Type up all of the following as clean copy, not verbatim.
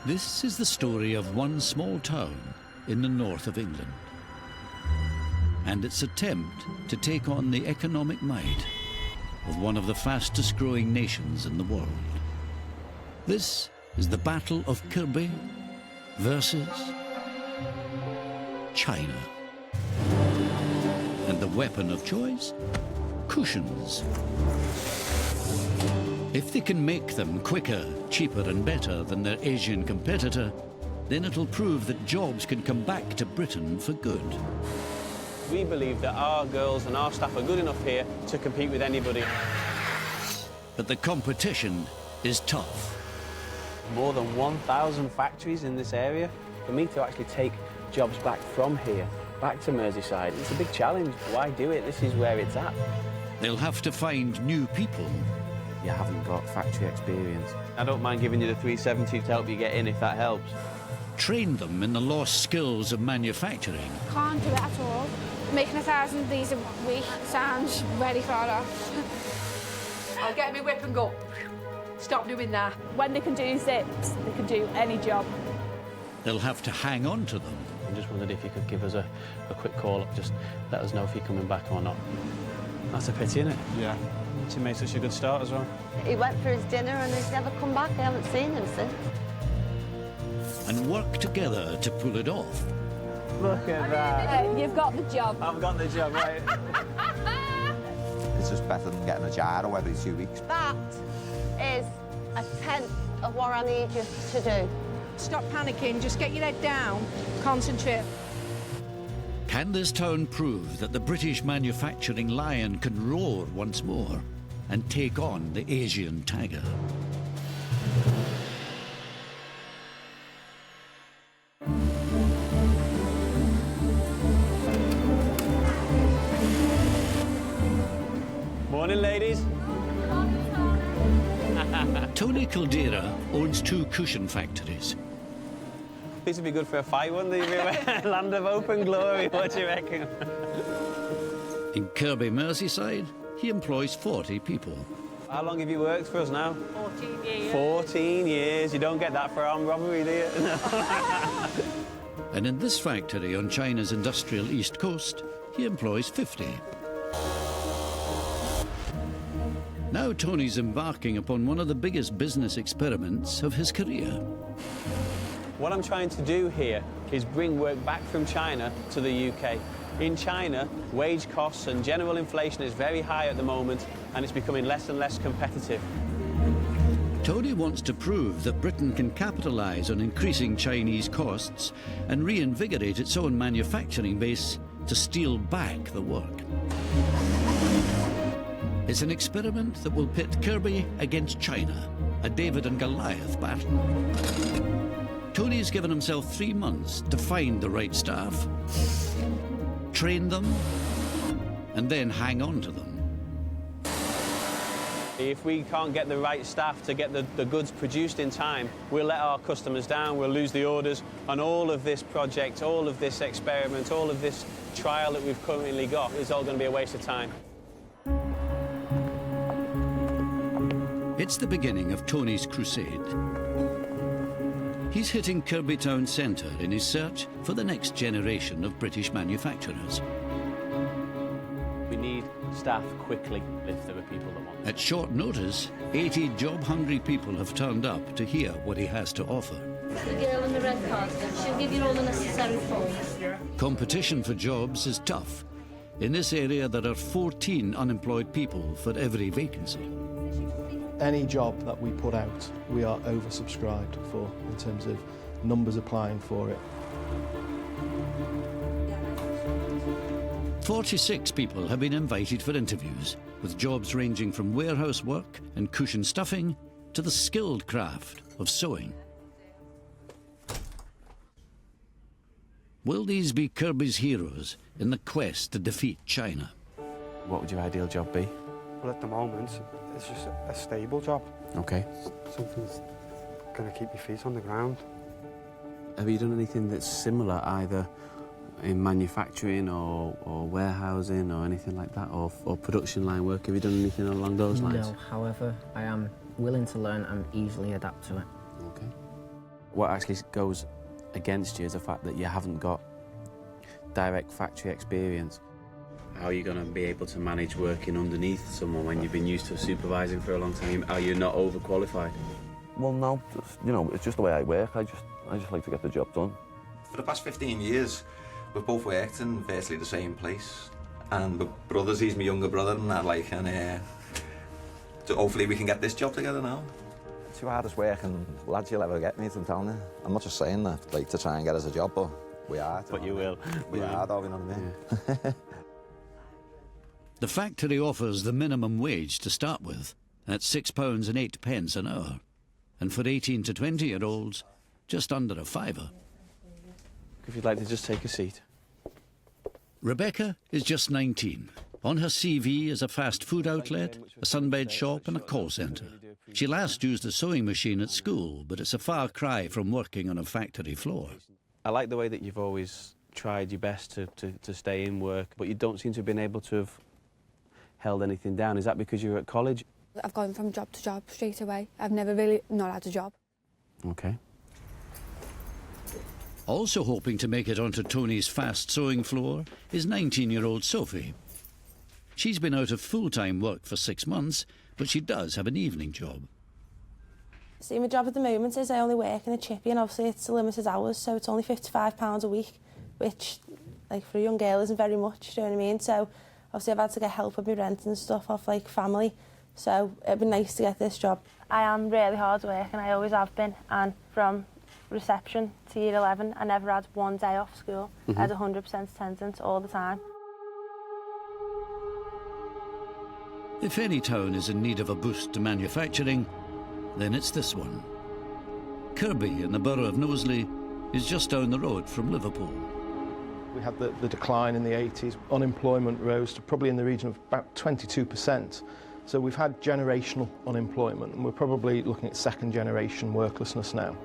This is the story of one small town in the north of England and its attempt to take on the economic might of one of the fastest growing nations in the world. This is the Battle of Kirby versus China. And the weapon of choice? Cushions. If they can make them quicker, cheaper and better than their Asian competitor, then it'll prove that jobs can come back to Britain for good. We believe that our girls and our staff are good enough here to compete with anybody. But the competition is tough. More than 1,000 factories in this area. For me to actually take jobs back from here, back to Merseyside, it's a big challenge. Why do it? This is where it's at. They'll have to find new people. You haven't got factory experience. I don't mind giving you the 370 to help you get in if that helps. Train them in the lost skills of manufacturing. Can't do it at all. Making 1,000 of these a week sounds very far off. I'll get me whip and go. Stop doing that. When they can do zips, they can do any job. They'll have to hang on to them. I just wondered if you could give us a quick call, just let us know if you're coming back or not. That's a pity, isn't it? Yeah. He made such a good start as well. He went for his dinner and he's never come back. I haven't seen him since. And work together to pull it off. Look at that. You've got the job. I've got the job, right? It's just better than getting a gyro every 2 weeks. That is a tenth of what I need you to do. Stop panicking, just get your head down, concentrate. Can this town prove that the British manufacturing lion can roar once more and take on the Asian tiger? Morning, ladies. Tony Caldeira owns 2 cushion factories. These would be good for a fight, wouldn't they? Land of open glory, what do you reckon? In Kirby, Merseyside, he employs 40 people. How long have you worked for us now? 14 years. 14 years. You don't get that for armed robbery, do you? And in this factory on China's industrial east coast, he employs 50. Now Tony's embarking upon one of the biggest business experiments of his career. What I'm trying to do here is bring work back from China to the UK. In China, wage costs and general inflation is very high at the moment, and it's becoming less and less competitive. Tony wants to prove that Britain can capitalise on increasing Chinese costs and reinvigorate its own manufacturing base to steal back the work. It's an experiment that will pit Kirby against China, a David and Goliath battle. Tony's given himself 3 months to find the right staff, train them, and then hang on to them. If we can't get the right staff to get the goods produced in time, we'll let our customers down, we'll lose the orders, and all of this project, all of this experiment, all of this trial that we've currently got is all going to be a waste of time. It's the beginning of Tony's crusade. He's hitting Kirby Town Centre in his search for the next generation of British manufacturers. We need staff quickly if there are people that want. At short notice, 80 job-hungry people have turned up to hear what he has to offer. The girl in the red cardigan, she'll give you all the necessary forms. Competition for jobs is tough. In this area, there are 14 unemployed people for every vacancy. Any job that we put out, we are oversubscribed for in terms of numbers applying for it. 46 people have been invited for interviews, with jobs ranging from warehouse work and cushion stuffing to the skilled craft of sewing. Will these be Kirby's heroes in the quest to defeat China? What would your ideal job be? Well, at the moment, it's just a stable job. Okay. Something's going to keep your feet on the ground. Have you done anything that's similar, either in manufacturing or warehousing or anything like that, or production line work? Have you done anything along those lines? No, however, I am willing to learn and easily adapt to it. Okay. What actually goes against you is the fact that you haven't got direct factory experience. How are you going to be able to manage working underneath someone when you've been used to supervising for a long time? Are you not overqualified? Well, no, it's just the way I work. I just like to get the job done. For the past 15 years, we've both worked in virtually the same place. And we're brothers, he's my younger brother and that, like, and so hopefully we can get this job together now. It's the hardest working lads you'll ever get, mate, I'm telling you. I'm not just saying that, like, to try and get us a job, but we are. But you will. We are, though, you know what I mean? The factory offers the minimum wage to start with, at £6.08 an hour. And for 18 to 20-year-olds, just under a fiver. If you'd like to just take a seat. Rebecca is just 19. On her CV is a fast food outlet, a sunbed shop and a call centre. She last used a sewing machine at school, but it's a far cry from working on a factory floor. I like the way that you've always tried your best to stay in work, but you don't seem to have been able to have held anything down. Is that because you were at college? I've gone from job to job straight away. I've never really not had a job. OK. Also hoping to make it onto Tony's fast sewing floor is 19-year-old Sophie. She's been out of full-time work for 6 months, but she does have an evening job. See, my job at the moment is I only work in a chippy, and obviously it's a limited hours, so it's only £55 a week, which, like, for a young girl isn't very much, do you know what I mean? So, obviously I've had to get help with my rent and stuff off, like, family, so it'd be nice to get this job. I am really hard working, I always have been, and from reception to year 11, I never had one day off school. I had 100% attendance all the time. If any town is in need of a boost to manufacturing, then it's this one. Kirby in the borough of Knowsley is just down the road from Liverpool. We had the decline in the 80s. Unemployment rose to probably in the region of about 22%. So we've had generational unemployment, and we're probably looking at second-generation worklessness now.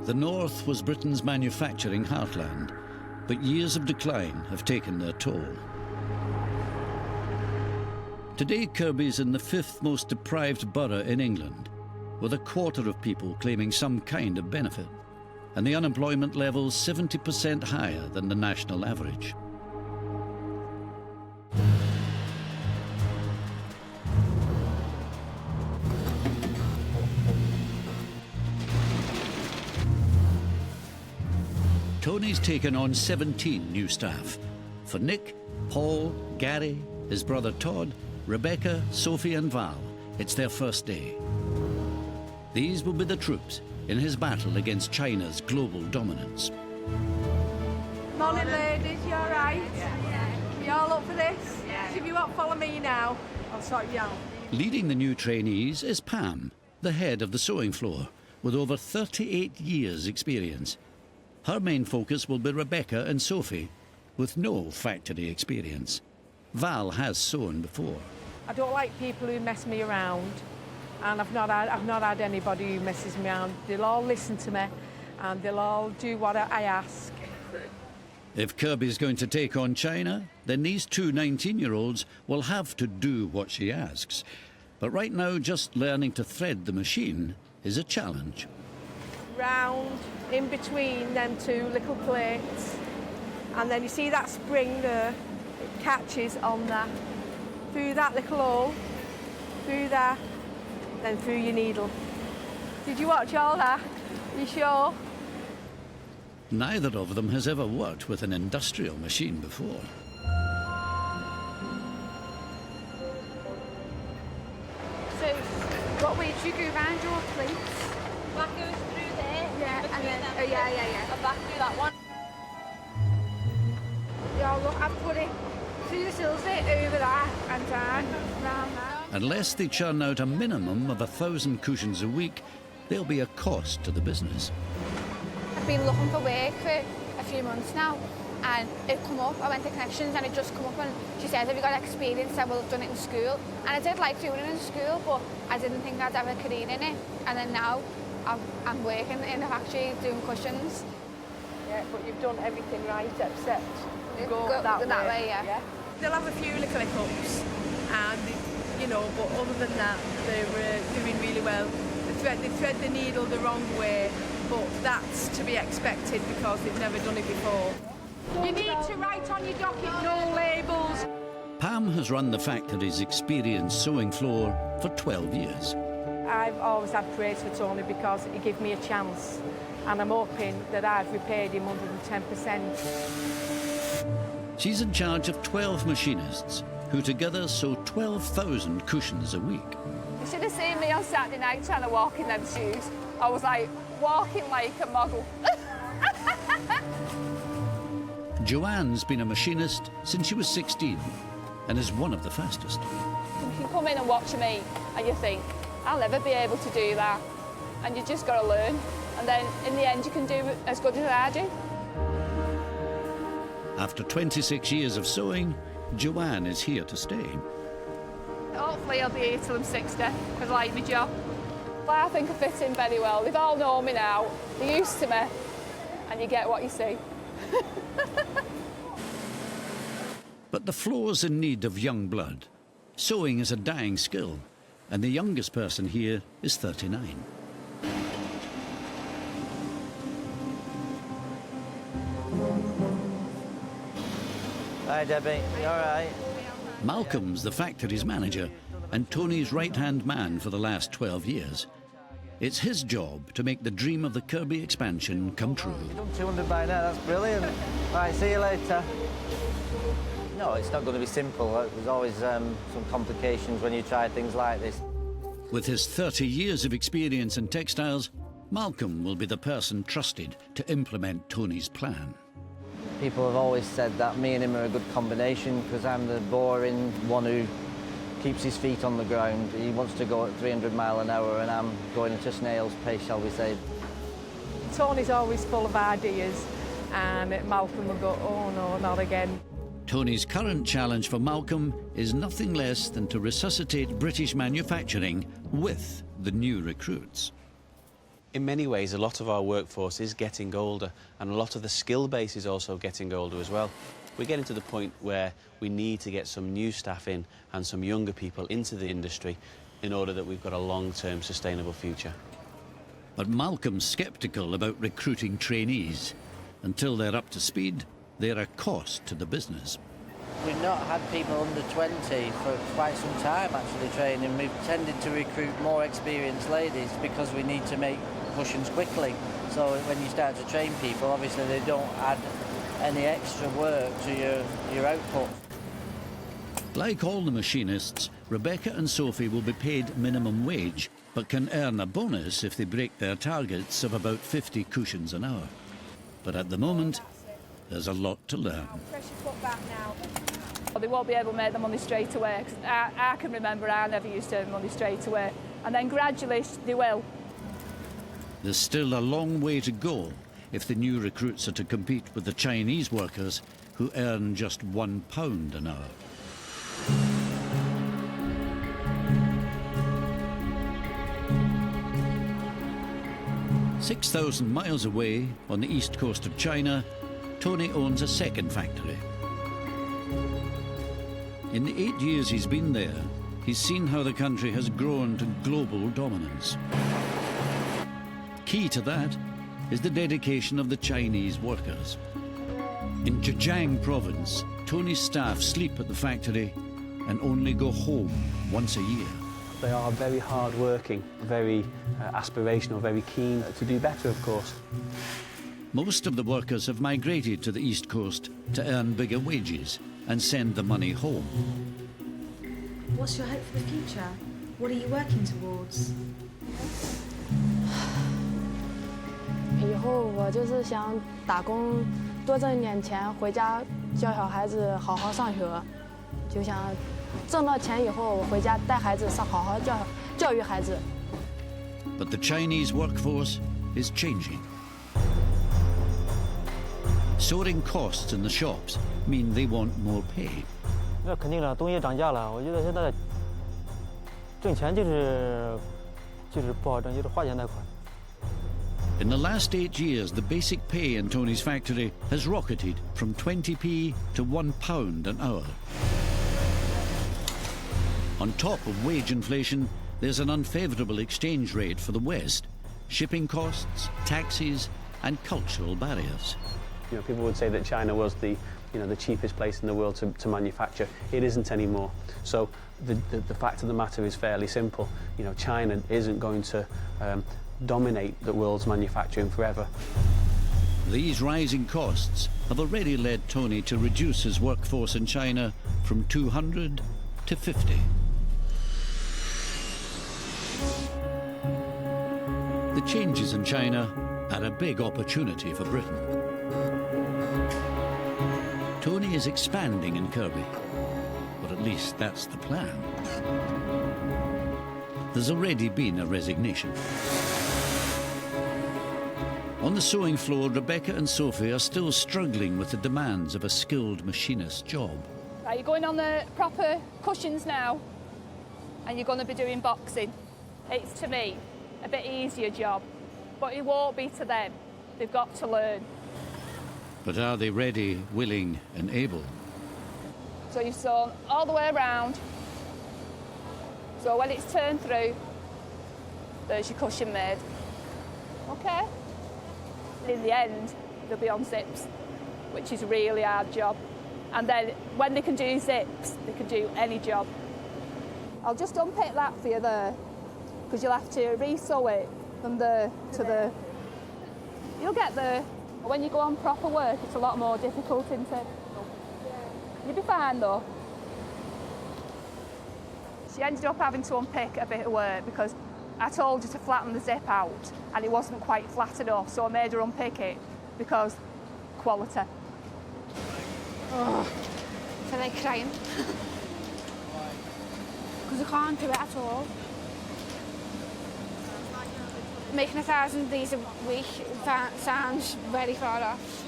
The north was Britain's manufacturing heartland, but years of decline have taken their toll. Today, Kirby's in the 5th most deprived borough in England, with a quarter of people claiming some kind of benefit, and the unemployment level 70% higher than the national average. Tony's taken on 17 new staff. For Nick, Paul, Gary, his brother Todd, Rebecca, Sophie and Val, it's their first day. These will be the troops in his battle against China's global dominance. Morning, ladies, you all right? Yeah. You all up for this? Yeah. If you won't follow me now, I'll sort you out. Leading the new trainees is Pam, the head of the sewing floor, with over 38 years' experience. Her main focus will be Rebecca and Sophie, with no factory experience. Val has sewn before. I don't like people who mess me around, and I've not had anybody who messes me around. They'll all listen to me, and they'll all do what I ask. If Kirby's going to take on China, then these two 19-year-olds will have to do what she asks. But right now, just learning to thread the machine is a challenge. Round, in between them two little plates, and then you see that spring there, it catches on that. Through that little hole, through that, then through your needle. Did you watch all that? You sure? Neither of them has ever worked with an industrial machine before. So, what way do you go round your plates? Back goes through there. Yeah, and then, oh yeah. And back through that one. Yeah, look, I've put it through the sills there, over that, and down, round that. Unless they churn out a minimum of 1,000 cushions a week, there'll be a cost to the business. I've been looking for work for a few months now, and it come up. I went to Connections and it just come up, and she said, have you got experience? I will have done it in school. And I did like doing it in school, but I didn't think I'd have a career in it. And then now I'm working in the factory doing cushions. Yeah, but you've done everything right except go that way. Yeah. They'll have a few little hiccups, and but other than that, they're doing really well. The thread the needle the wrong way, but that's to be expected because they've never done it before. You need to write on your docket no labels. Pam has run the factory's experienced sewing floor for 12 years. I've always had praise for Tony because he gave me a chance, and I'm hoping that I've repaid him 110%. She's in charge of 12 machinists who together sew 12,000 cushions a week. You should have seen me on Saturday night trying to walk in them shoes. I was like walking like a model. Joanne's been a machinist since she was 16 and is one of the fastest. You can come in and watch me and you think, I'll never be able to do that. And you just got to learn. And then in the end you can do it as good as I do. After 26 years of sewing, Joanne is here to stay. Hopefully I'll be here till I'm 60 because I like my job. But I think I fit in very well. They've all known me now. They're used to me. And you get what you see. But the floor's in need of young blood. Sewing is a dying skill, and the youngest person here is 39. Hi, Debbie. You all right? Malcolm's the factory's manager and Tony's right-hand man for the last 12 years. It's his job to make the dream of the Kirby expansion come true. You've done 200 by now, that's brilliant. All right, see you later. No, it's not going to be simple. There's always some complications when you try things like this. With his 30 years of experience in textiles, Malcolm will be the person trusted to implement Tony's plan. People have always said that me and him are a good combination because I'm the boring one who keeps his feet on the ground. He wants to go at 300 miles an hour and I'm going at a snail's pace, shall we say. Tony's always full of ideas and Malcolm will go, oh no, not again. Tony's current challenge for Malcolm is nothing less than to resuscitate British manufacturing with the new recruits. In many ways, a lot of our workforce is getting older, and a lot of the skill base is also getting older as well. We're getting to the point where we need to get some new staff in and some younger people into the industry in order that we've got a long-term sustainable future. But Malcolm's sceptical about recruiting trainees. Until they're up to speed, they're a cost to the business. We've not had people under 20 for quite some time actually training. We've tended to recruit more experienced ladies because we need to make cushions quickly. So when you start to train people, obviously they don't add any extra work to your output. Like all the machinists, Rebecca and Sophie will be paid minimum wage, but can earn a bonus if they break their targets of about 50 cushions an hour. But at the moment, there's a lot to learn. Press your foot back now. They won't be able to make the money straight away. Cause I can remember I never used to earn money straight away. And then gradually they will. There's still a long way to go if the new recruits are to compete with the Chinese workers who earn just £1 an hour. "6,000 miles away on the east coast of China, Tony owns a second factory. In the 8 years he's been there, he's seen how the country has grown to global dominance. Key to that is the dedication of the Chinese workers. In Zhejiang province, Tony's staff sleep at the factory and only go home once a year. They are very hard-working, very aspirational, very keen to do better, of course. Most of the workers have migrated to the East Coast to earn bigger wages and send the money home. What's your hope for the future? What are you working towards? 以后我就是想打工，多挣一点钱，回家教小孩子好好上学，就想挣到钱以后，我回家带孩子上好好教育孩子。 But the Chinese workforce is changing. Soaring costs in the shops mean they want more pay. 那肯定了，东西涨价了。我觉得现在挣钱就是不好挣，就是花钱贷款。 In the last 8 years, the basic pay in Tony's factory has rocketed from 20p to £1 an hour. On top of wage inflation, there's an unfavourable exchange rate for the West, shipping costs, taxes and cultural barriers. You know, people would say that China was the cheapest place in the world to manufacture. It isn't anymore. So the fact of the matter is fairly simple. You know, China isn't going to dominate the world's manufacturing forever. These rising costs have already led Tony to reduce his workforce in China from 200 to 50. The changes in China are a big opportunity for Britain. Tony is expanding in Kirby, or at least that's the plan. There's already been a resignation. On the sewing floor, Rebecca and Sophie are still struggling with the demands of a skilled machinist job. Right, you're going on the proper cushions now, and you're going to be doing boxing. It's, to me, a bit easier job, but it won't be to them. They've got to learn. But are they ready, willing and able? So you've sewn all the way around. So when it's turned through, there's your cushion made. Okay? In the end, they'll be on zips, which is a really hard job. And then when they can do zips, they can do any job. I'll just unpick that for you there, because you'll have to re-sew it from there to there. You'll get there. When you go on proper work, it's a lot more difficult, isn't it? You'll be fine though. She ended up having to unpick a bit of work because I told her to flatten the zip out and it wasn't quite flat enough, so I made her unpick it because quality. Oh, I feel like crying. Because I can't do it at all. Making 1,000 these a week sounds very far off.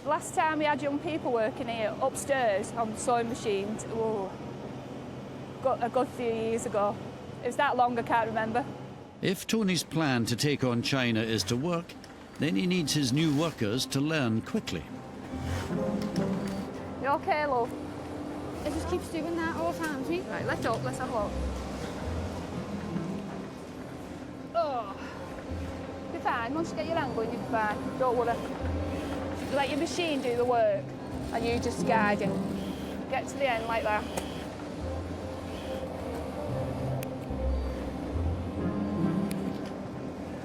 Last time we had young people working here upstairs on sewing machines, a good few years ago. It was that long I can't remember. If Tony's plan to take on China is to work, then he needs his new workers to learn quickly. You okay, love? It just keeps doing that all the time to me. Right, lift up, let's have a look. Oh, you're fine. Once you get your angle, you'll be fine. Don't worry. You let your machine do the work and you just guide it. Get to the end like that.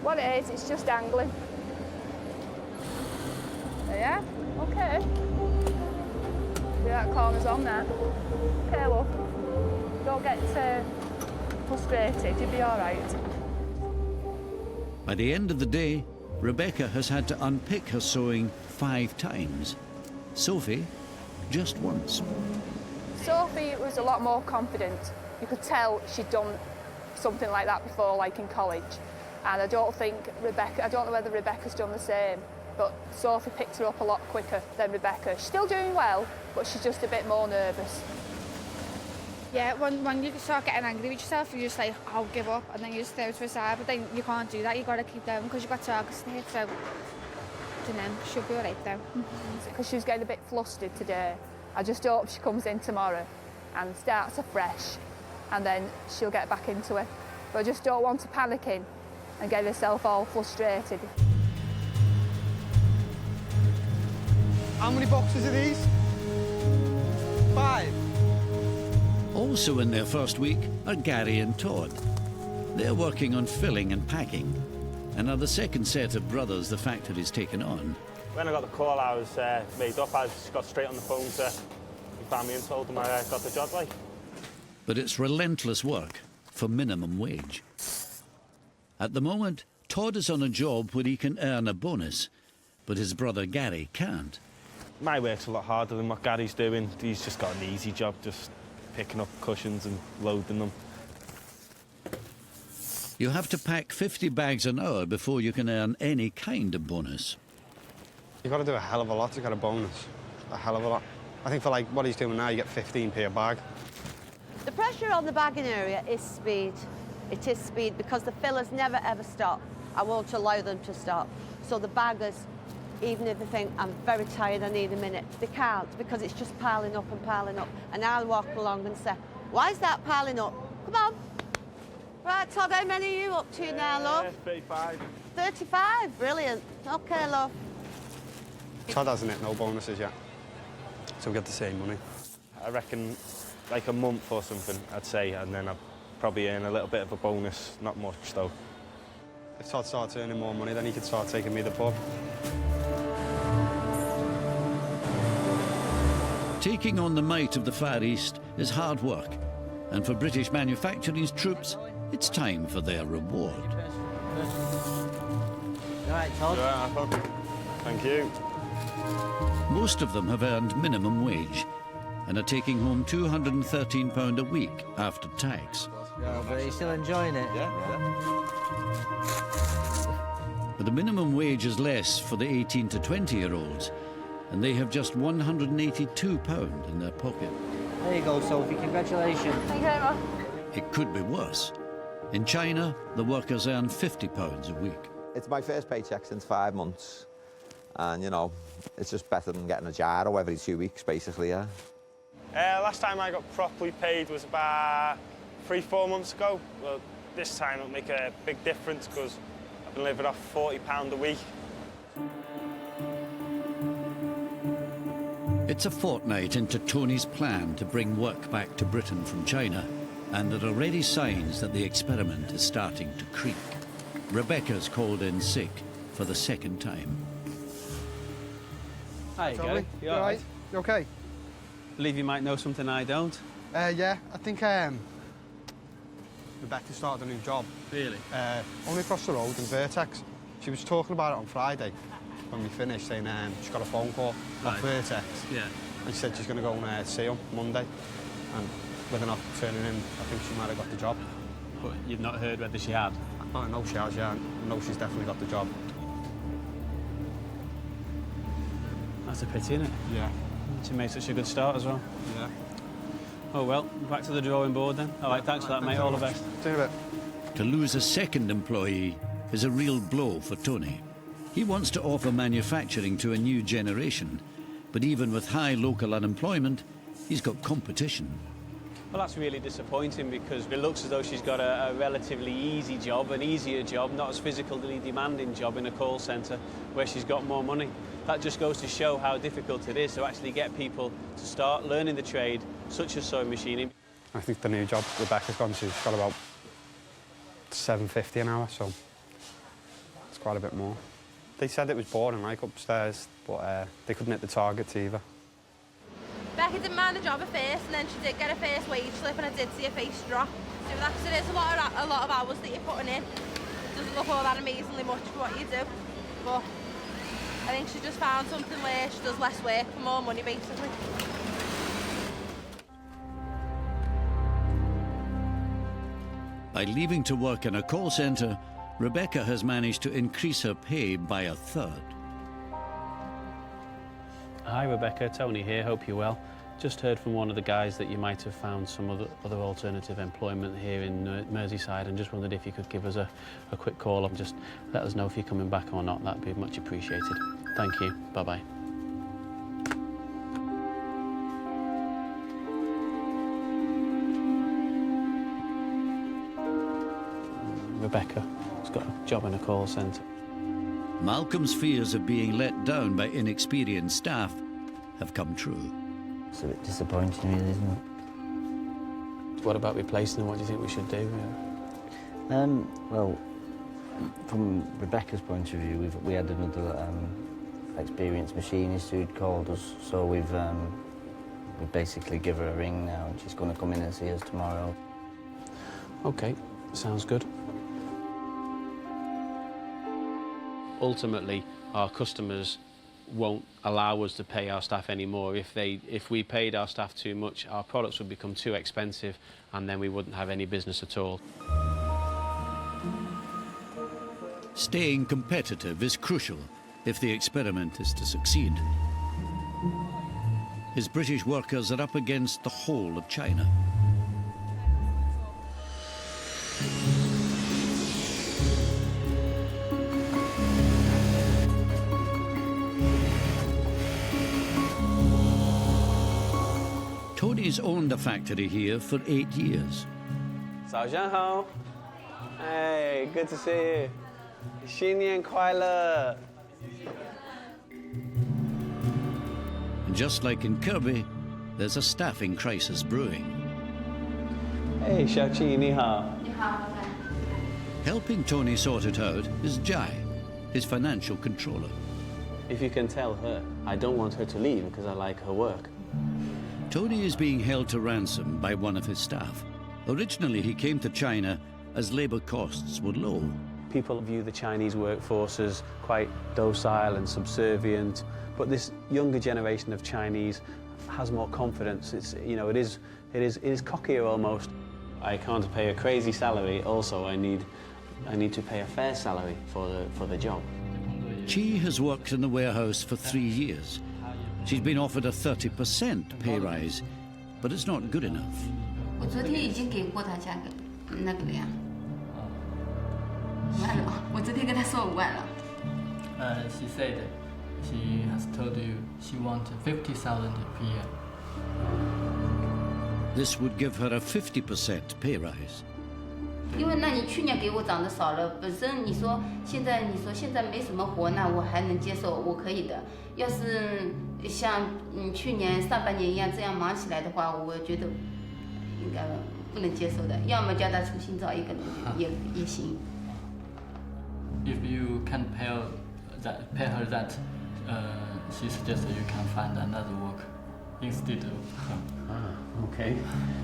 What it is, it's just angling. Yeah? Okay. See that corner's on there. Okay, love. Don't get frustrated, you'll be all right. By the end of the day, Rebecca has had to unpick her sewing 5 times. Sophie, just once. Sophie was a lot more confident. You could tell she'd done something like that before, like in college. And I don't know whether Rebecca's done the same, but Sophie picked her up a lot quicker than Rebecca. She's still doing well, but she's just a bit more nervous. Yeah, when you start getting angry with yourself, you're just like, I'll give up, and then you just throw it to the side, but then you can't do that, you've got to keep going because you've got targets to hit, so, I don't know, she'll be all right though. Because she was getting a bit flustered today. I just hope she comes in tomorrow and starts afresh, and then she'll get back into it. But I just don't want her panicking and get herself all frustrated. How many boxes are these? 5. Also in their first week are Gary and Todd. They're working on filling and packing, and are the second set of brothers the factory's taken on. When I got the call, I was made up. I just got straight on the phone to my family and told them I got the job. But it's relentless work for minimum wage. At the moment, Todd is on a job where he can earn a bonus, but his brother Gary can't. My work's a lot harder than what Gary's doing. He's just got an easy job, just picking up cushions and loading them. You have to pack 50 bags an hour before you can earn any kind of bonus. You've got to do a hell of a lot to get a bonus. A hell of a lot. I think for like what he's doing now, you get 15p a bag. The pressure on the bagging area is speed. It is speed because the fillers never ever stop. I won't allow them to stop. So the baggers, even if they think, I'm very tired, I need a minute, they can't because it's just piling up and piling up. And I'll walk along and say, Why is that piling up? Come on. Right, Todd, how many are you up to now, love? 35. 35, brilliant. Okay, love. Todd hasn't hit no bonuses yet, so we get the same money. I reckon like a month or something, I'd say, and then I'd probably earn a little bit of a bonus, not much though. If Todd starts earning more money, then he could start taking me to the pub. Taking on the might of the Far East is hard work, and for British manufacturing's troops, it's time for their reward. All right, Todd. Yeah, thank you. Most of them have earned minimum wage and are taking home £213 a week after tax. Yeah, but you're still enjoying it? Yeah. But the minimum wage is less for the 18 to 20-year-olds, and they have just £182 in their pocket. There you go, Sophie. Congratulations. Thank you very much. It could be worse. In China, the workers earn £50 a week. It's my first paycheck since 5 months. And, you know, it's just better than getting a gyro every 2 weeks, basically, yeah. Last time I got properly paid was about 3-4 months ago. Well, this time it'll make a big difference because I've been living off £40 a week. It's a fortnight into Tony's plan to bring work back to Britain from China, and there are already signs that the experiment is starting to creak. Rebecca's called in sick for the second time. Hi, Tony, Gary. you all right? You okay? Believe you might know something I don't. Yeah, I think Rebecca started a new job. Really? Only across the road in Vertex. She was talking about it on Friday when we finished, saying she got a phone call off Vertex. Yeah. And she said she's going to go and see him Monday. And with her not turning in, I think she might have got the job. But you've not heard whether she had? Oh, I know she has, yeah. I know she's definitely got the job. That's a pity, isn't it? Yeah. She made such a good start as well. Yeah. Oh, well, back to the drawing board then. All right, thanks for that, mate. All the best. See you in a bit. To lose a second employee is a real blow for Tony. He wants to offer manufacturing to a new generation, but even with high local unemployment, he's got competition. Well, that's really disappointing because it looks as though she's got a relatively easy job, an easier job, not as physically demanding job in a call centre where she's got more money. That just goes to show how difficult it is to actually get people to start learning the trade, such as sewing machining. I think the new job Rebecca's gone to, she's got about £7.50 an hour, so it's quite a bit more. They said it was boring, like, upstairs, but they couldn't hit the targets either. Becca didn't mind the job at first, and then she did get a first wage slip, and I did see her face drop. So that, because it is a lot of hours that you're putting in. It doesn't look all that amazingly much for what you do, but I think she just found something where she does less work for more money, basically. By leaving to work in a call centre, Rebecca has managed to increase her pay by a third. Hi, Rebecca. Tony here. Hope you're well. Just heard from one of the guys that you might have found some other alternative employment here in Merseyside, and just wondered if you could give us a quick call and just let us know if you're coming back or not. That'd be much appreciated. Thank you. Bye-bye. Rebecca has got a job in a call centre. Malcolm's fears of being let down by inexperienced staff have come true. It's a bit disappointing, really, isn't it? What about replacing them? What do you think we should do? Well, from Rebecca's point of view, we had another experienced machinist who'd called us, so we basically give her a ring now, and she's going to come in and see us tomorrow. OK, sounds good. Ultimately, our customers won't allow us to pay our staff anymore. If we paid our staff too much, our products would become too expensive, and then we wouldn't have any business at all. Staying competitive is crucial if the experiment is to succeed. His British workers are up against the whole of China. Tony's owned a factory here for 8 years. 早上好. Hey, good to see you. 新年快乐. And just like in Kirby, there's a staffing crisis brewing. Hey, Xiaoqi, 你好. Helping Tony sort it out is Jai, his financial controller. If you can tell her, I don't want her to leave because I like her work. Tony is being held to ransom by one of his staff. Originally, he came to China as labour costs were low. People view the Chinese workforce as quite docile and subservient, but this younger generation of Chinese has more confidence. It's, you know, it is cockier almost. I can't pay a crazy salary. Also, I need to pay a fair salary for the job. Chi has worked in the warehouse for 3 years. She's been offered a 30% pay rise, but it's not good enough. 我昨天已经给过他价格那个了呀，5万了。我昨天跟他说5万了。She said she has told you she wants 50,000 per year. This would give her a 50% pay rise. 因为那你去年给我涨得少了，本身你说现在没什么活，那我还能接受，我可以的。要是像去年上半年一样这样忙起来的话，我觉得应该不能接受的。要么叫他重新找一个人也行。If you can pay her that, she suggests you can find another work instead of her. Okay.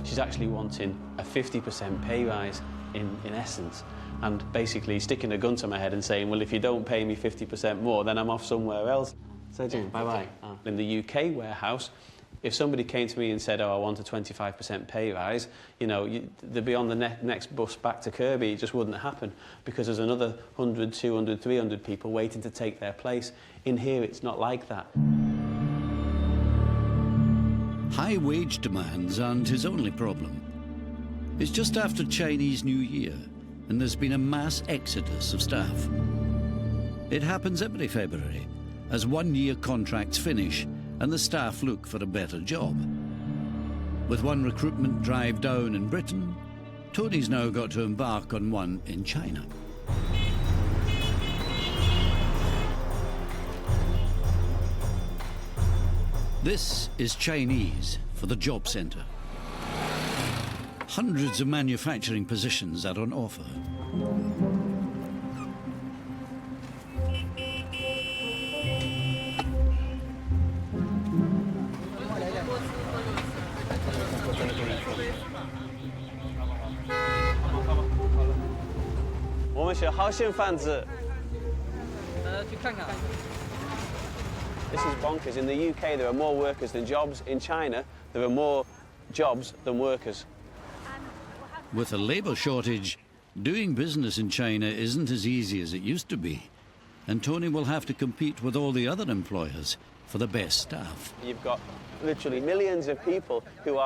She's actually wanting a 50% pay rise in essence, and basically sticking a gun to my head and saying, well, if you don't pay me 50% more, then I'm off somewhere else. So, bye-bye. In the UK warehouse, if somebody came to me and said, oh, I want a 25% pay rise, you know, they'd be on the next bus back to Kirby. It just wouldn't happen because there's another 100, 200, 300 people waiting to take their place. In here, it's not like that. High wage demands aren't his only problem. It's just after Chinese New Year, and there's been a mass exodus of staff. It happens every February, as one-year contracts finish and the staff look for a better job. With one recruitment drive down in Britain, Tony's now got to embark on one in China. This is Chinese for the job centre. Hundreds of manufacturing positions are on offer. This is bonkers. In the UK, there are more workers than jobs. In China, there are more jobs than workers. With a labour shortage, doing business in China isn't as easy as it used to be. And Tony will have to compete with all the other employers for the best staff. You've got literally millions of people who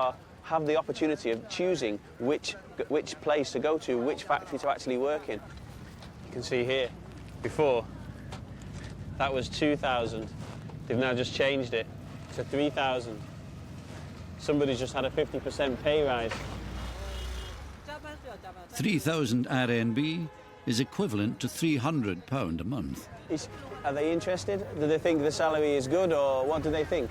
have the opportunity of choosing which place to go to, which factory to actually work in. You can see here, before, that was 2,000. They've now just changed it to 3,000. Somebody's just had a 50% pay rise. 3,000 RMB is equivalent to £300 a month. Are they interested? Do they think the salary is good, or what do they think?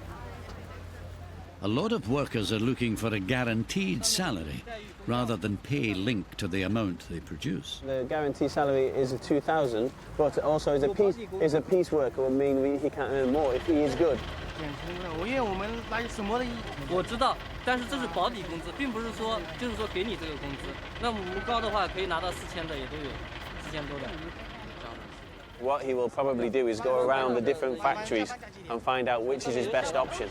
A lot of workers are looking for a guaranteed salary rather than pay linked to the amount they produce. The guaranteed salary is 2,000, but also is a piece worker will mean he can't earn more if he is good. 因为我们来什么的，我知道，但是这是保底工资，并不是说就是说给你这个工资。那我们高的话可以拿到4000的也都有，4000多的。What he will probably do is go around the different factories and find out which is his best option.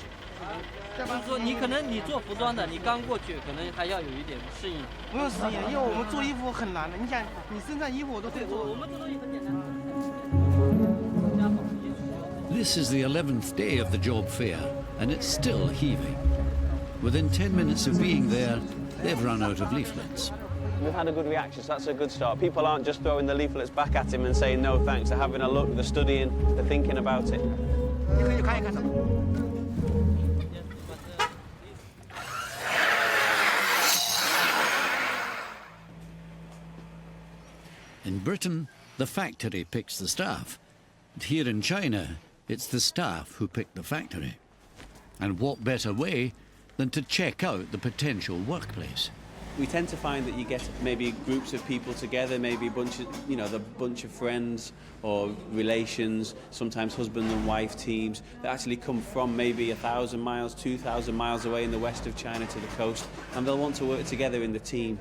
就是说，你可能你做服装的，你刚过去，可能还要有一点适应。不用适应，因为我们做衣服很难的。你想，你身上衣服我都会做。我们做东西很简单。 This is the 11th day of the job fair, and it's still heaving. Within 10 minutes of being there, they've run out of leaflets. We've had a good reaction, so that's a good start. People aren't just throwing the leaflets back at him and saying no thanks. They're having a look, they're studying, they're thinking about it. In Britain, the factory picks the staff. But here in China, it's the staff who pick the factory. And what better way than to check out the potential workplace? We tend to find that you get maybe groups of people together, maybe a bunch of, the bunch of friends or relations, sometimes husband and wife teams that actually come from maybe 1,000 miles, 2,000 miles away in the west of China to the coast, and they'll want to work together in the team.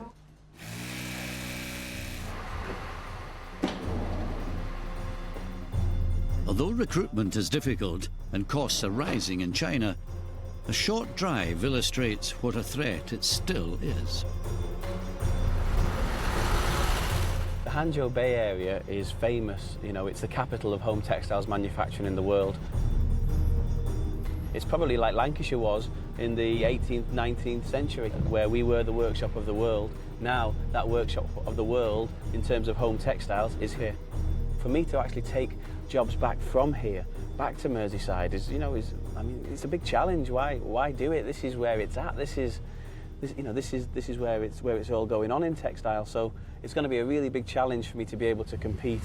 Although recruitment is difficult and costs are rising in China, a short drive illustrates what a threat it still is. The Hangzhou Bay Area is famous. It's the capital of home textiles manufacturing in the world. It's probably like Lancashire was in the 18th, 19th century, where we were the workshop of the world. Now, that workshop of the world, in terms of home textiles, is here. For me to actually take jobs back from here, back to Merseyside, it's a big challenge. Why do it? This is where it's at. This is where it's all going on in textile. So it's going to be a really big challenge for me to be able to compete.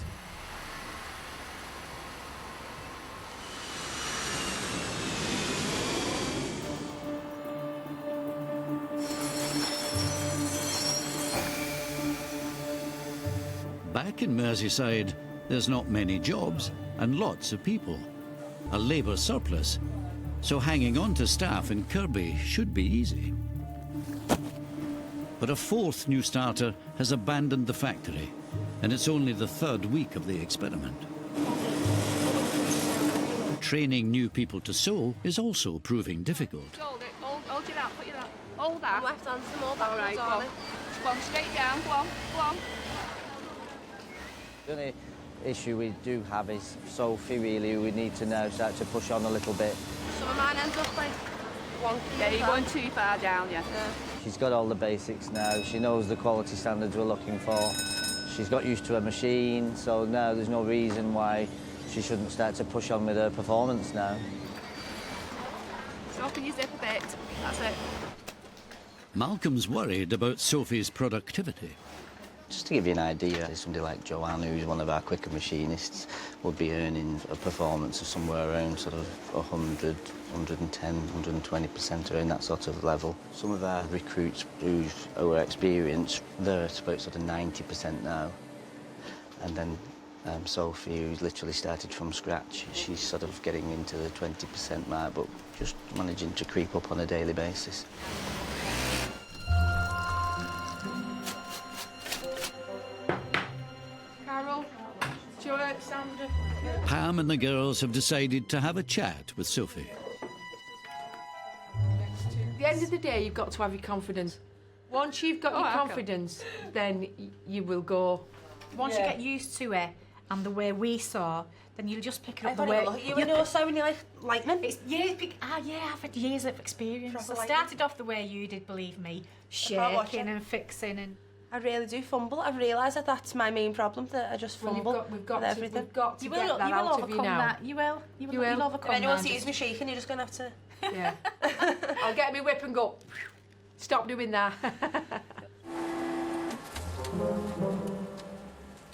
Back in Merseyside, there's not many jobs and lots of people. A labour surplus, so hanging on to staff in Kirby should be easy. But a fourth new starter has abandoned the factory, and it's only the third week of the experiment. Training new people to sew is also proving difficult. Hold it, hold you that, put you that. Hold that. Left hand to more back. All right, go on, straight down, go on. The only issue we do have is Sophie, really, who we need to now start to push on a little bit. Some of mine ends up like wonky. Yeah, you're going too far down, yeah. She's got all the basics now. She knows the quality standards we're looking for. She's got used to a machine, so now there's no reason why she shouldn't start to push on with her performance now. So open your zip a bit, that's it. Malcolm's worried about Sophie's productivity. Just to give you an idea, somebody like Joanne, who's one of our quicker machinists, would be earning a performance of somewhere around sort of 100, 110, 120% or in that sort of level. Some of our recruits who are experienced, they're at about sort of 90% now. And then Sophie, who's literally started from scratch, she's sort of getting into the 20% mark, but just managing to creep up on a daily basis. Pam and the girls have decided to have a chat with Sophie. At the end of the day, you've got to have your confidence. Once you've got your confidence, then you will go. Once you get used to it and the way we saw, then you'll just pick it up the way. You know, so when you're like lightning. It's I've had years of experience. I started off the way you did, believe me, shaking and fixing and. I really do fumble. I've realised that that's my main problem, that I just fumble we've got everything. We've got to get that out of you now. You will. You'll overcome that. If anyone sees me shaking, you're just going to have to... Yeah. I'll get me whip and go, stop doing that.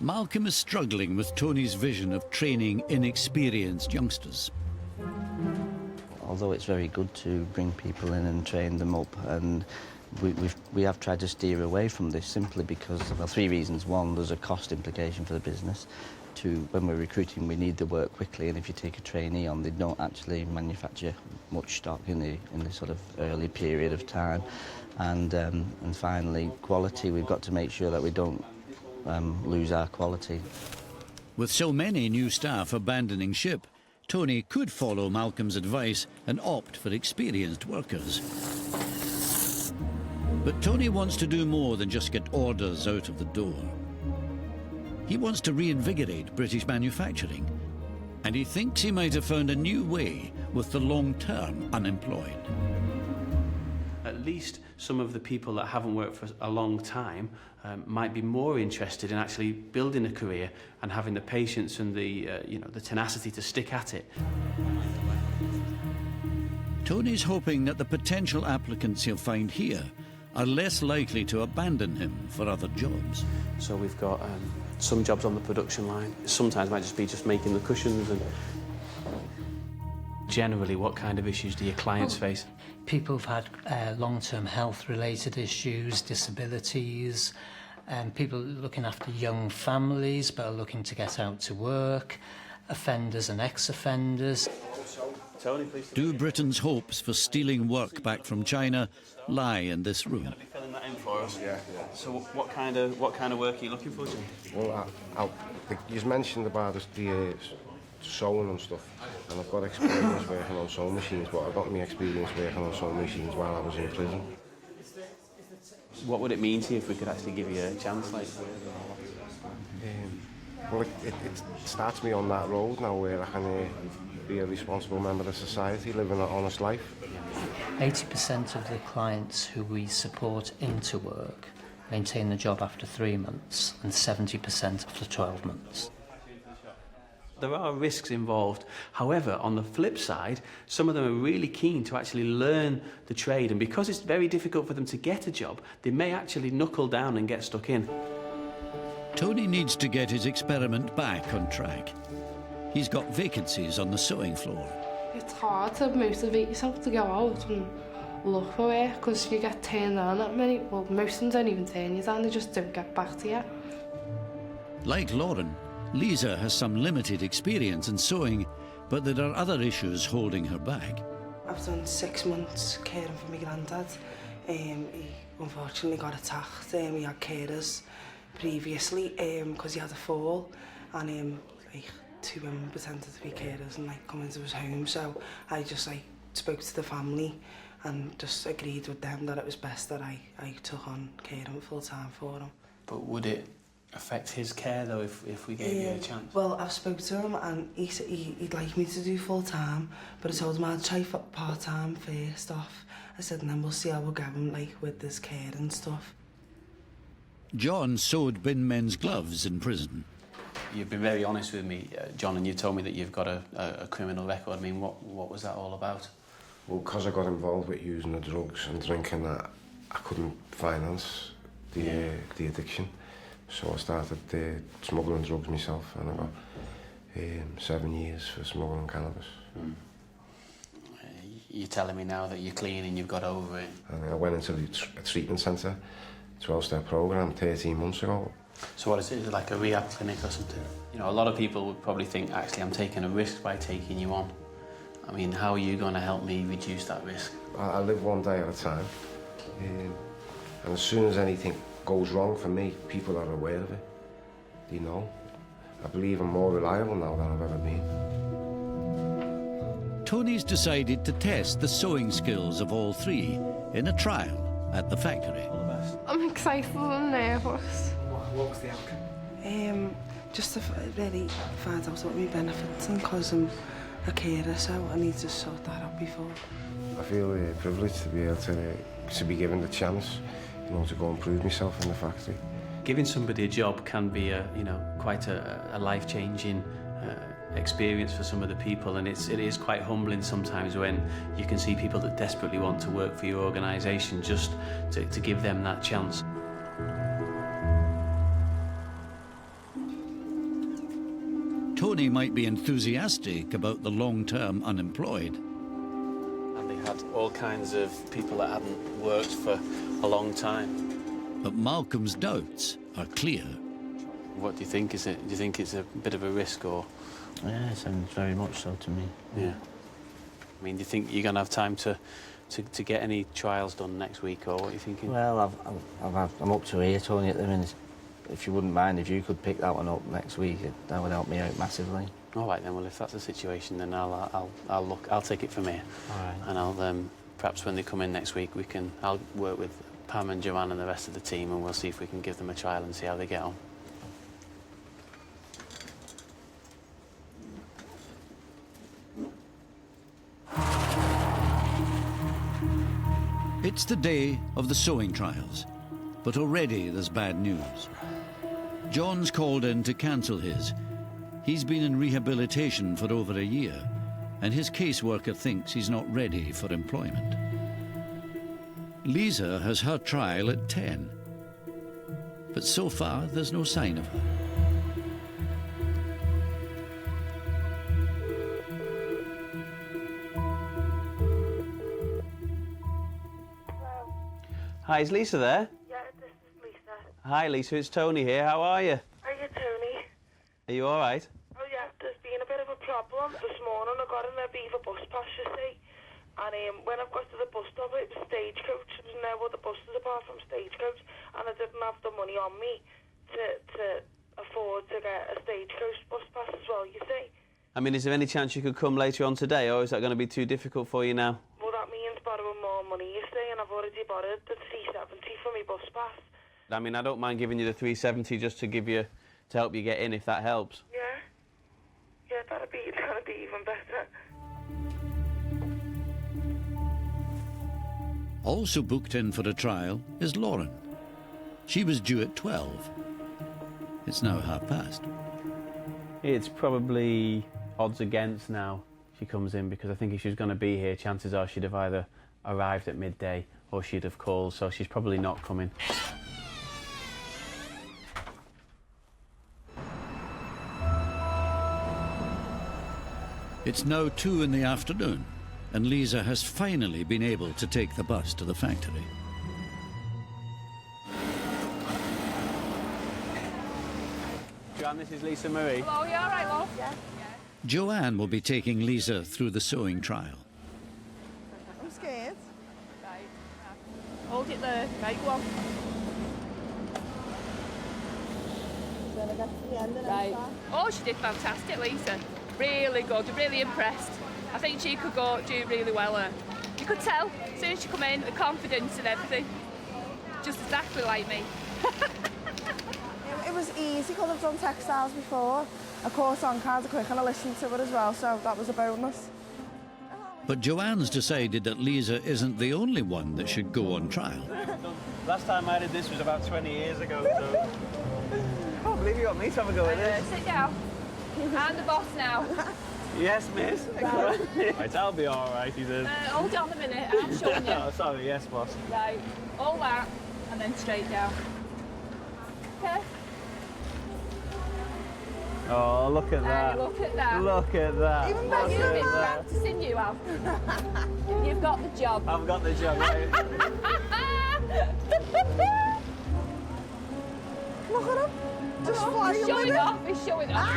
Malcolm is struggling with Tony's vision of training inexperienced youngsters. Although it's very good to bring people in and train them up, and we have tried to steer away from this simply because of three reasons. One, there's a cost implication for the business. Two, when we're recruiting, we need the work quickly, and if you take a trainee on, they don't actually manufacture much stock in the sort of early period of time. And finally, quality. We've got to make sure that we don't lose our quality. With so many new staff abandoning ship, Tony could follow Malcolm's advice and opt for experienced workers. But Tony wants to do more than just get orders out of the door. He wants to reinvigorate British manufacturing, and he thinks he might have found a new way with the long-term unemployed. At least some of the people that haven't worked for a long time might be more interested in actually building a career and having the patience and the tenacity to stick at it. Tony's hoping that the potential applicants he'll find here are less likely to abandon him for other jobs. So we've got some jobs on the production line. Sometimes it might just be making the cushions. And generally, what kind of issues do your clients face? People who've had long-term health-related issues, disabilities, people looking after young families but are looking to get out to work, offenders and ex-offenders. Tony, please. Do Britain's hopes for stealing work back from China lie in this room? You're going to be filling that in for us? Yeah. So what kind of work are you looking for, Jim? Well, you mentioned about the sewing and stuff, and I've got experience working on sewing machines, but I got my experience working on sewing machines while I was in prison. What would it mean to you if we could actually give you a chance? Well, it starts me on that road now where I can be a responsible member of society, living an honest life. 80% of the clients who we support into work maintain the job after 3 months and 70% after 12 months. There are risks involved. However, on the flip side, some of them are really keen to actually learn the trade, and because it's very difficult for them to get a job, they may actually knuckle down and get stuck in. Tony needs to get his experiment back on track. He's got vacancies on the sewing floor. It's hard to motivate yourself to go out and look for work because you get turned down at many. Well, most of them don't even turn you down, they just don't get back to you. Like Lauren, Lisa has some limited experience in sewing, but there are other issues holding her back. I've done 6 months caring for my granddad. He unfortunately got attacked. He had carers previously because he had a fall, and like 2 women pretended to be carers and come into his home. So I just spoke to the family and just agreed with them that it was best that I took on caring full time for him. But would it affect his care though if we gave you a chance? Well, I've spoke to him and he said he'd like me to do full time, but I told him I'd try part time first off. I said, and then we'll see how we'll get him with this care and stuff. John sewed bin men's gloves in prison. You've been very honest with me, John, and you told me that you've got a criminal record. I mean, what was that all about? Well, because I got involved with using the drugs and drinking, that I couldn't finance the addiction. So I started smuggling drugs myself, and I got 7 years for smuggling cannabis. Mm. You're telling me now that you're clean and you've got over it? And I went into a treatment centre, 12-step programme, 13 months ago. So what is it? Is it like a rehab clinic or something? You know, a lot of people would probably think, actually, I'm taking a risk by taking you on. I mean, how are you going to help me reduce that risk? I live one day at a time. And as soon as anything goes wrong for me, people are aware of it. They know. I believe I'm more reliable now than I've ever been. Tony's decided to test the sewing skills of all three in a trial at the factory. I'm excited and nervous. What was the outcome? Just to really find out what my benefits and because I'm a carer, so I need to sort that out before. I feel privileged to be able to be given the chance, to go and prove myself in the factory. Giving somebody a job can be quite a life-changing experience for some of the people, and it is quite humbling sometimes when you can see people that desperately want to work for your organisation, just to give them that chance. Tony might be enthusiastic about the long-term unemployed. And they had all kinds of people that hadn't worked for a long time. But Malcolm's doubts are clear. What do you think? Do you think it's a bit of a risk, or...? Yeah, it sounds very much so to me. Yeah. I mean, do you think you're going to have time to get any trials done next week, or what are you thinking? Well, I'm up to here, Tony, at the minute. If you wouldn't mind, if you could pick that one up next week, that would help me out massively. All right then. Well, if that's the situation, then I'll take it from here. All right. And I'll perhaps when they come in next week, I'll work with Pam and Joanne and the rest of the team, and we'll see if we can give them a trial and see how they get on. It's the day of the sewing trials, but already there's bad news. John's called in to cancel his. He's been in rehabilitation for over a year, and his caseworker thinks he's not ready for employment. Lisa has her trial at 10. But so far, there's no sign of her. Hi, is Lisa there? Yeah, this is Lisa. Hi, Lisa, it's Tony here. How are you? Are you Tony? Are you all right? Oh yeah, there's been a bit of a problem. This morning I got in a Beaver bus pass, you see. And when I got to the bus stop, it was Stagecoach. There's no other buses apart from Stagecoach. And I didn't have the money on me to afford to get a Stagecoach bus pass as well, you see. I mean, is there any chance you could come later on today, or is that going to be too difficult for you now? Well, that means borrowing more money, you see, and I've already borrowed the 370 for my bus pass. I mean, I don't mind giving you the 370 just to help you get in, if that helps. Yeah. Yeah, that'd be even better. Also booked in for a trial is Lauren. She was due at 12. It's now past. It's probably odds against now she comes in, because I think if she was going to be here, chances are she'd have either arrived at midday or she'd have called, so she's probably not coming. It's now 2 in the afternoon, and Lisa has finally been able to take the bus to the factory. Joanne, this is Lisa Marie. Hello, you all right, love? Yeah. Joanne will be taking Lisa through the sewing trial. I'm scared. Right. Hold it there. Right, go on. Right. Oh, she did fantastic, Lisa. Really good. Really impressed. I think she could do really well. You could tell as soon as she come in, the confidence and everything. Just exactly like me. It was easy because I've done textiles before. I caught on kind of quick and I listened to it as well, so that was a bonus. But Joanne's decided that Lisa isn't the only one that should go on trial. Last time I did this was about 20 years ago, so... I can't believe you got me to have a go at this. Sit down. I'm the boss now. Yes, miss. Right, I'll be all right, he says. Hold on a minute, I'm showing you. Oh, sorry, yes, boss. Right, all that, and then straight down. Okay. Oh, look at that. Look at that. Look at that. Even better, you've been practicing, you have. You've got the job. I've got the job, right? Look at him. Just flying. He's showing off. He's showing off.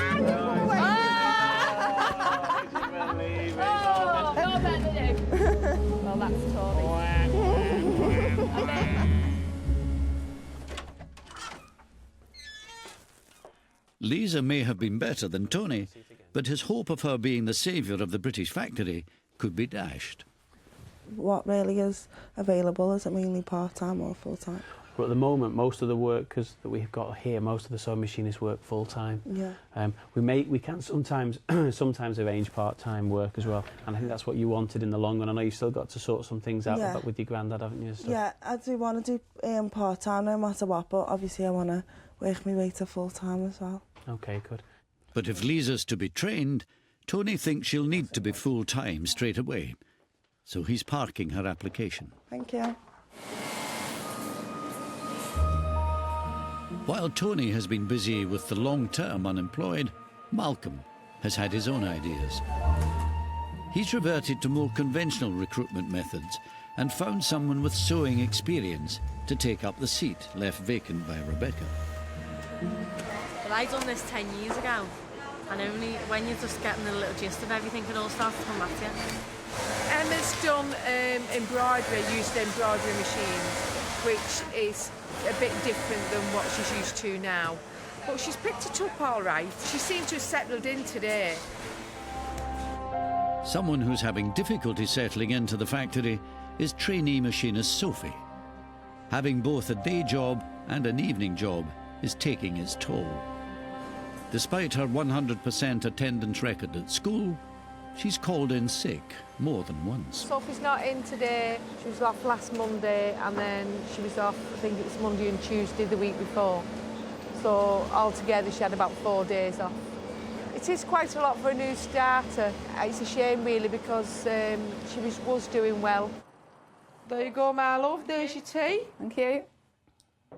Oh, no better than him. Well, that's Tony. Lisa may have been better than Tony, but his hope of her being the saviour of the British factory could be dashed. What really is available? Is it mainly part-time or full-time? Well, at the moment, most of the workers that we've got here, most of the sewing machinists work full-time. Yeah. We can sometimes arrange part-time work as well, and I think that's what you wanted in the long run. I know you've still got to sort some things out with your granddad, haven't you? Yeah, I do want to do part-time no matter what, but obviously I want to work my way to full-time as well. OK, good. But if Lisa's to be trained, Tony thinks she'll need to be full-time straight away. So he's parking her application. Thank you. While Tony has been busy with the long-term unemployed, Malcolm has had his own ideas. He's reverted to more conventional recruitment methods and found someone with sewing experience to take up the seat left vacant by Rebecca. Well, I done this 10 years ago, and only when you're just getting a little gist of everything, it all starts to come back to you. Emma's done embroidery, used embroidery machines, which is a bit different than what she's used to now. But she's picked it up all right. She seems to have settled in today. Someone who's having difficulty settling into the factory is trainee machinist Sophie. Having both a day job and an evening job is taking its toll. Despite her 100% attendance record at school, she's called in sick more than once. Sophie's not in today. She was off last Monday, and then she was off, I think it was Monday and Tuesday the week before. So altogether she had about 4 days off. It is quite a lot for a new starter. It's a shame really, because she was doing well. There you go, my love. There's your tea. Thank you.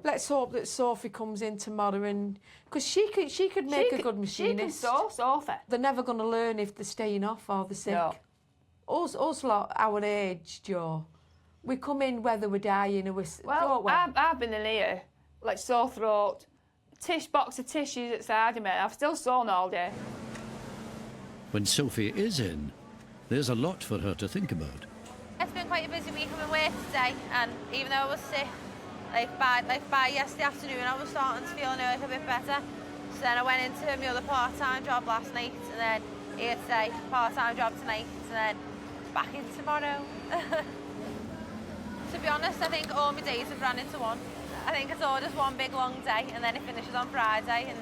Let's hope that Sophie comes in tomorrow and... Because she could make a good machinist. She can sew, Sophie. They're never going to learn if they're staying off or they're sick. No. Us lot, our age, Joe, we come in whether we're dying or we're... Well, I've been in here, like sore throat, box of tissues at side of me. I've still sewn all day. When Sophie is in, there's a lot for her to think about. It's been quite a busy week of work today, and even though I was sick, by yesterday afternoon I was starting to feel a bit better. So then I went into my other part-time job last night, and then here today, part-time job tonight, and then back in tomorrow. To be honest, I think all my days have run into one. I think it's all just one big long day, and then it finishes on Friday, and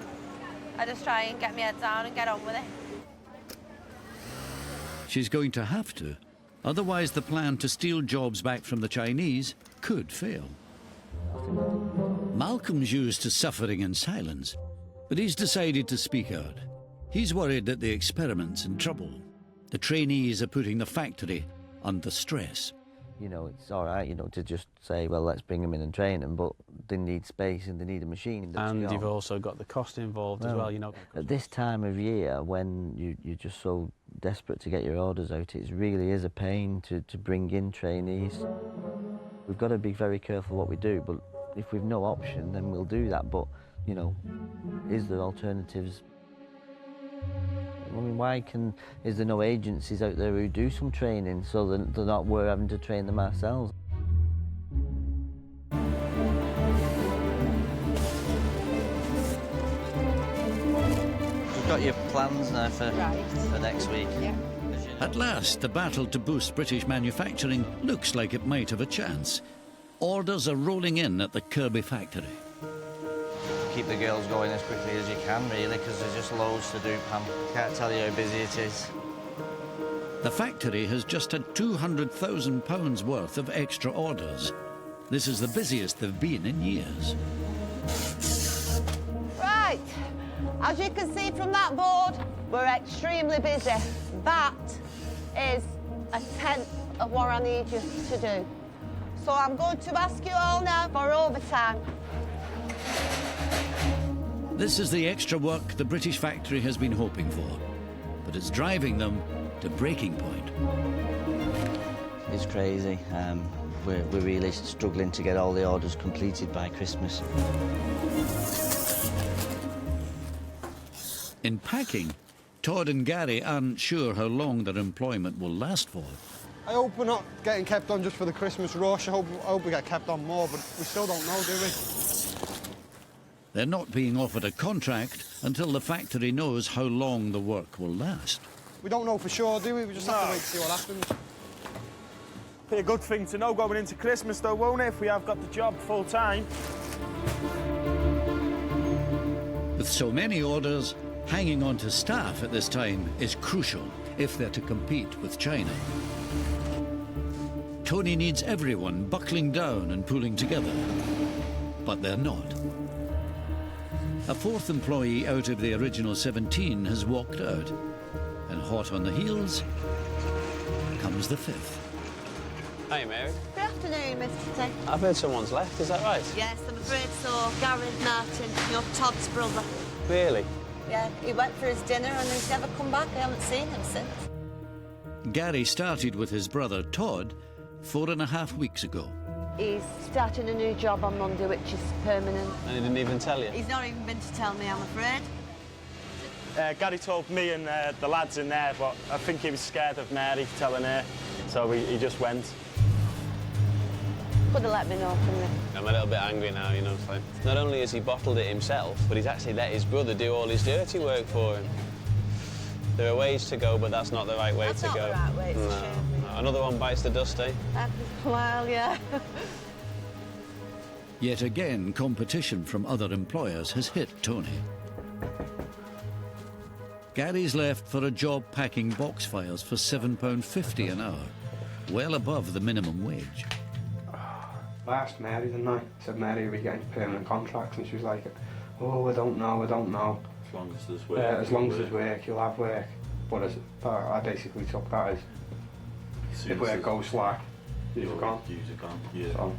I just try and get my head down and get on with it. She's going to have to, otherwise the plan to steal jobs back from the Chinese could fail. Malcolm's used to suffering in silence, but he's decided to speak out. He's worried that the experiment's in trouble. The trainees are putting the factory under stress. You know, it's all right, you know, to just say, well, let's bring them in and train them, but they need space and they need a machine. And you've also got the cost involved as well, you know. At this time of year, when you're just so desperate to get your orders out, it really is a pain to bring in trainees. We've got to be very careful what we do, but if we've no option, then we'll do that. But, you know, is there alternatives? I mean, is there no agencies out there who do some training so that we're having to train them ourselves? We've got your plans now for next week. Yeah. At last, the battle to boost British manufacturing looks like it might have a chance. Orders are rolling in at the Kirby factory. Keep the girls going as quickly as you can, really, because there's just loads to do, Pam. Can't tell you how busy it is. The factory has just had £200,000 worth of extra orders. This is the busiest they've been in years. Right, as you can see from that board, we're extremely busy. That is a tenth of what I need you to do. So I'm going to ask you all now for overtime. This is the extra work the British factory has been hoping for, but it's driving them to breaking point. It's crazy. We're really struggling to get all the orders completed by Christmas. In packing, Todd and Gary aren't sure how long their employment will last for. I hope we're not getting kept on just for the Christmas rush. I hope we get kept on more, but we still don't know, do we? They're not being offered a contract until the factory knows how long the work will last. We don't know for sure, do we? We just have to wait to see what happens. Be a good thing to know going into Christmas, though, won't it, if we have got the job full time? With so many orders, hanging on to staff at this time is crucial if they're to compete with China. Tony needs everyone buckling down and pulling together, but they're not. A fourth employee out of the original 17 has walked out, and hot on the heels comes the fifth. Hi, Mary. Good afternoon, Mr. T. I've heard someone's left, is that right? Yes, I'm afraid so. Gareth Martin, your Todd's brother. Really? Yeah, he went for his dinner and he's never come back. I haven't seen him since. Gary started with his brother Todd 4.5 weeks ago. He's starting a new job on Monday, which is permanent. And he didn't even tell you? He's not even been to tell me, I'm afraid. Gary told me and the lads in there, but I think he was scared of Mary telling her, so he just went. Could have let me know, couldn't he? I'm a little bit angry now, you know. It's like, not only has he bottled it himself, but he's actually let his brother do all his dirty work for him. There are ways to go, but that's not the right way to go. That's not the right way, it's a shame. Another one bites the dust, eh? Well, yeah. Yet again, competition from other employers has hit Tony. Gary's left for a job packing box files for £7.50 an hour, well above the minimum wage. I asked Mary, didn't I? I said, Mary, are we getting permanent contracts? And she was like, oh, I don't know. As long as there's work. As long as there's work, you'll have work. But I basically took that as if work goes slack, These are gone. These are gone, yeah. So,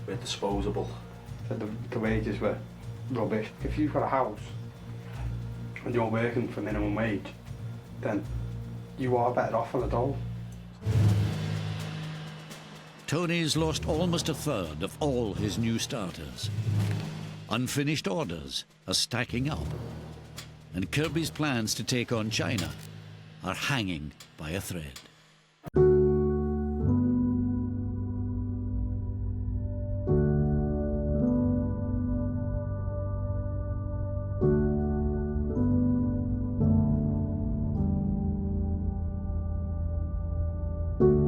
we're disposable. So the wages were rubbish. If you've got a house and you're working for minimum wage, then you are better off on the dole. Tony's lost almost a third of all his new starters. Unfinished orders are stacking up, and Kirby's plans to take on China are hanging by a thread.